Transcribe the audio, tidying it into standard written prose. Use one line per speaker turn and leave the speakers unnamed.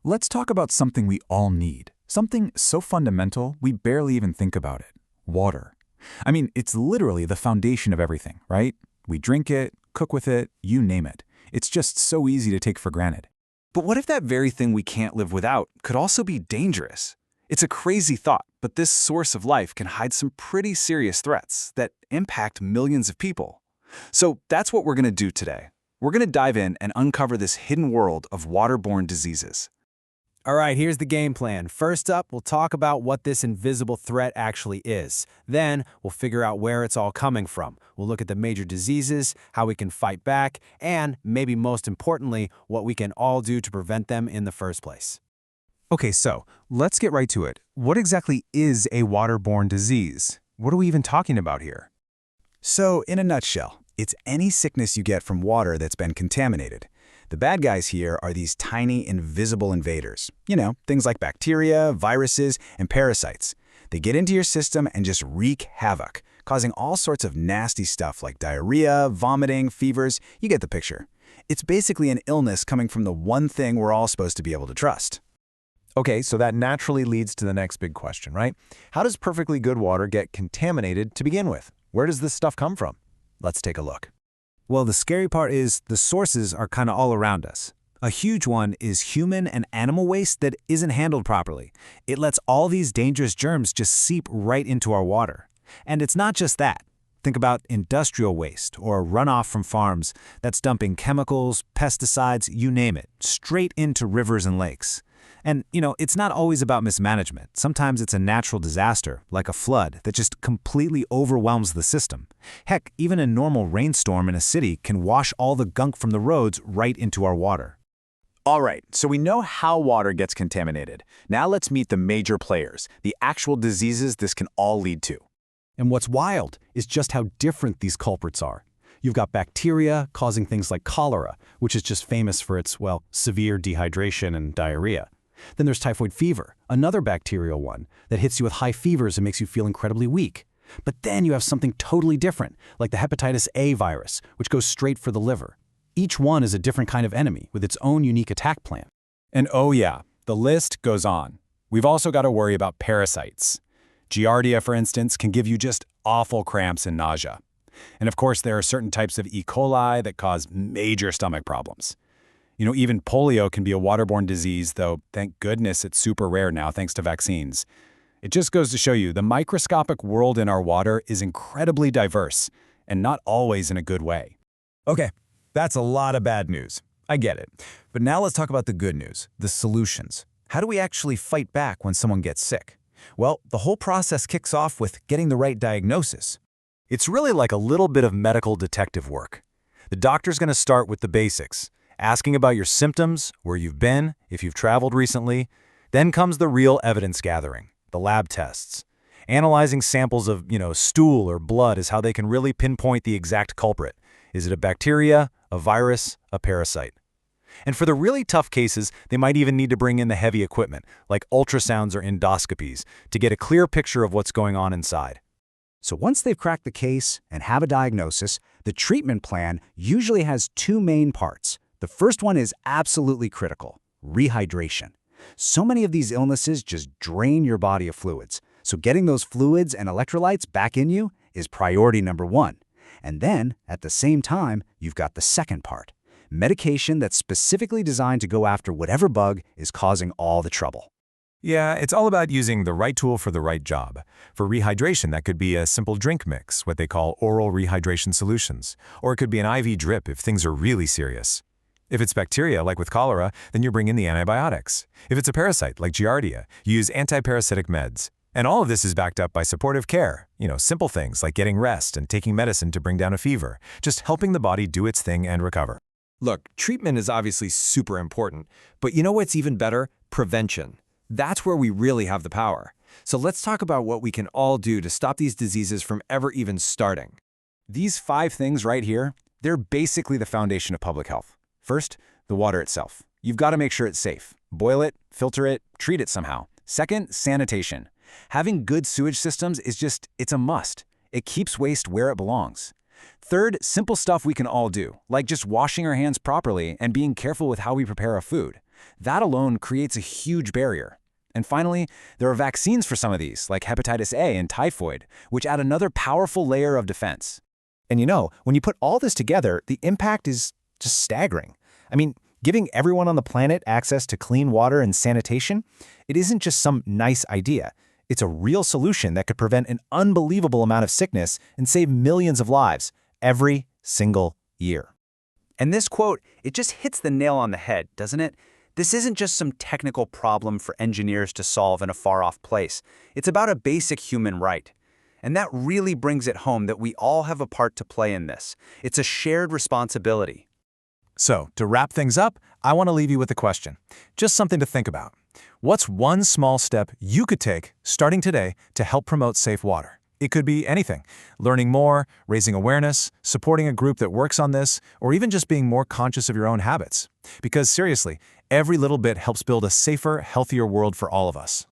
Let's talk about something we all need. Something so fundamental we barely even think about it. Water. I mean, it's literally the foundation of everything, right? We drink it, cook with it, you name it. It's just so easy to take for granted.
But what if that very thing we can't live without could also be dangerous? It's a crazy thought, but this source of life can hide some pretty serious threats that impact millions of people. So that's what we're going to do today. We're going to dive in and uncover this hidden world of waterborne diseases.
All right, here's the game plan. First up, we'll talk about what this invisible threat actually is. Then, we'll figure out where it's all coming from. We'll look at the major diseases, how we can fight back, and, maybe most importantly, what we can all do to prevent them in the first place.
Okay, so let's get right to it. What exactly is a waterborne disease? What are we even talking about here?
So, in a nutshell, it's any sickness you get from water that's been contaminated. The bad guys here are these tiny, invisible invaders. You know, things like bacteria, viruses, and parasites. They get into your system and just wreak havoc, causing all sorts of nasty stuff like diarrhea, vomiting, fevers. You get the picture. It's basically an illness coming from the one thing we're all supposed to be able to trust.
Okay, so that naturally leads to the next big question, right? How does perfectly good water get contaminated to begin with? Where does this stuff come from? Let's take a look.
Well, the scary part is the sources are kind of all around us. A huge one is human and animal waste that isn't handled properly. It lets all these dangerous germs just seep right into our water. And it's not just that. Think about industrial waste or runoff from farms that's dumping chemicals, pesticides, you name it, straight into rivers and lakes. And, it's not always about mismanagement. Sometimes it's a natural disaster, like a flood, that just completely overwhelms the system. Heck, even a normal rainstorm in a city can wash all the gunk from the roads right into our water.
All right, so we know how water gets contaminated. Now let's meet the major players, the actual diseases this can all lead to.
And what's wild is just how different these culprits are. You've got bacteria causing things like cholera, which is just famous for its, severe dehydration and diarrhea. Then there's typhoid fever, another bacterial one that hits you with high fevers and makes you feel incredibly weak. But then you have something totally different, like the hepatitis A virus, which goes straight for the liver. Each one is a different kind of enemy with its own unique attack plan.
And oh yeah, the list goes on. We've also got to worry about parasites. Giardia, for instance, can give you just awful cramps and nausea. And of course, there are certain types of E. coli that cause major stomach problems. Even polio can be a waterborne disease, though thank goodness it's super rare now thanks to vaccines. It just goes to show you the microscopic world in our water is incredibly diverse, and not always in a good way.
Okay, that's a lot of bad news. I get it. But now let's talk about the good news, the solutions. How do we actually fight back when someone gets sick? Well, the whole process kicks off with getting the right diagnosis.
It's really like a little bit of medical detective work. The doctor's going to start with the basics, asking about your symptoms, where you've been, if you've traveled recently. Then comes the real evidence gathering, the lab tests. Analyzing samples of, stool or blood is how they can really pinpoint the exact culprit. Is it a bacteria, a virus, a parasite? And for the really tough cases, they might even need to bring in the heavy equipment, like ultrasounds or endoscopies, to get a clear picture of what's going on inside.
So once they've cracked the case and have a diagnosis, the treatment plan usually has two main parts. The first one is absolutely critical: rehydration. So many of these illnesses just drain your body of fluids. So getting those fluids and electrolytes back in you is priority number one. And then, at the same time, you've got the second part: medication that's specifically designed to go after whatever bug is causing all the trouble.
Yeah, it's all about using the right tool for the right job. For rehydration, that could be a simple drink mix, what they call oral rehydration solutions. Or it could be an IV drip if things are really serious. If it's bacteria, like with cholera, then you bring in the antibiotics. If it's a parasite, like Giardia, you use antiparasitic meds. And all of this is backed up by supportive care. Simple things like getting rest and taking medicine to bring down a fever, just helping the body do its thing and recover.
Look, treatment is obviously super important, but you know what's even better? Prevention. That's where we really have the power. So let's talk about what we can all do to stop these diseases from ever even starting.
These 5 things right here, they're basically the foundation of public health. First, the water itself. You've got to make sure it's safe. Boil it, filter it, treat it somehow. Second, sanitation. Having good sewage systems it's a must. It keeps waste where it belongs. Third, simple stuff we can all do, like just washing our hands properly and being careful with how we prepare our food.
That alone creates a huge barrier. And finally, there are vaccines for some of these, like hepatitis A and typhoid, which add another powerful layer of defense.
And when you put all this together, the impact is just staggering. I mean, giving everyone on the planet access to clean water and sanitation, it isn't just some nice idea. It's a real solution that could prevent an unbelievable amount of sickness and save millions of lives every single year.
And this quote, it just hits the nail on the head, doesn't it? This isn't just some technical problem for engineers to solve in a far-off place. It's about a basic human right. And that really brings it home that we all have a part to play in this. It's a shared responsibility.
So, to wrap things up, I want to leave you with a question. Just something to think about. What's one small step you could take, starting today, to help promote safe water? It could be anything. Learning more, raising awareness, supporting a group that works on this, or even just being more conscious of your own habits. Because seriously, every little bit helps build a safer, healthier world for all of us.